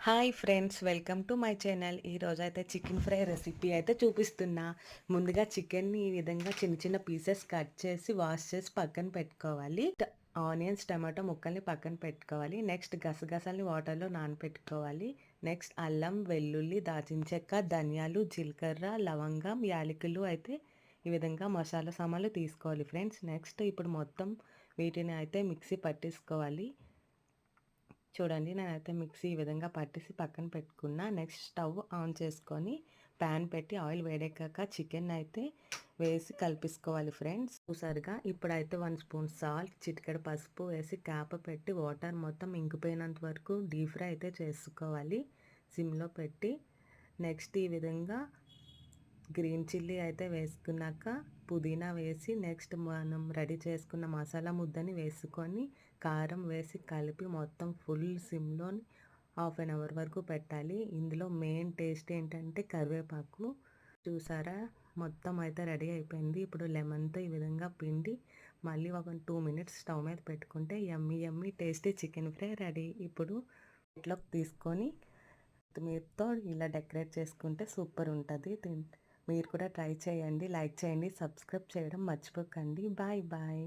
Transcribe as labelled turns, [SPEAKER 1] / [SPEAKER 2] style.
[SPEAKER 1] Hi friends, welcome to my channel. ఈరోజైతే chicken fry recipe అయితే చూపిస్తున్నా. ముందుగా చికెన్ని ఈ విధంగా చిన్న చిన్న పీసెస్ కట్ చేసి వాష్ చేసి పక్కన పెట్టుకోవాలి. ఆనియన్స్, టమాటో ముక్కల్ని పక్కన పెట్టుకోవాలి. నెక్స్ట్ గసగసాలని వాటర్లో నానపెట్టుకోవాలి. నెక్స్ట్ అల్లం, వెల్లుల్లి, దాచిన చెక్క, ధనియాలు, జీలకర్ర, లవంగం, యాలకులు అయితే ఈ విధంగా మసాలా సామాన్లు తీసుకోవాలి ఫ్రెండ్స్. నెక్స్ట్ ఇప్పుడు మొత్తం వీటిని అయితే మిక్సీ పట్టేసుకోవాలి. చూడండి, నేనైతే మిక్సీ ఈ విధంగా పట్టేసి పక్కన పెట్టుకున్నా. నెక్స్ట్ స్టవ్ ఆన్ చేసుకొని ప్యాన్ పెట్టి ఆయిల్ వేడెక్కాక చికెన్ అయితే వేసి కలిపేసుకోవాలి ఫ్రెండ్స్. చూసారుగా, ఇప్పుడైతే 1 స్పూన్ సాల్ట్, చిటికెడు పసుపు వేసి క్యాప్ పెట్టి వాటర్ మొత్తం ఇంకిపోయినంత వరకు డీప్ ఫ్రై అయితే చేసుకోవాలి సిమ్లో పెట్టి. నెక్స్ట్ ఈ విధంగా గ్రీన్ చిల్లీ అయితే వేసుకున్నాక పుదీనా వేసి నెక్స్ట్ మనం రెడీ చేసుకున్న మసాలా ముద్దని వేసుకొని కారం వేసి కలిపి మొత్తం ఫుల్ సిమ్లో హాఫ్ అన్ అవర్ వరకు పెట్టాలి. ఇందులో మెయిన్ టేస్ట్ ఏంటంటే కరివేపాకు. చూసారా, మొత్తం అయితే రెడీ అయిపోయింది. ఇప్పుడు లెమన్తో ఈ విధంగా పిండి మళ్ళీ ఒక 2 మినిట్స్ స్టవ్ మీద పెట్టుకుంటే yummy yummy tasty chicken fry ready. ఇప్పుడు ప్లేట్లోకి తీసుకొని కొత్తిమీరతో ఇలా డెకరేట్ చేసుకుంటే సూపర్ ఉంటుంది. మీరు కూడా ట్రై చేయండి, లైక్ చేయండి, సబ్స్క్రైబ్ చేయడం మర్చిపోకండి. Bye bye.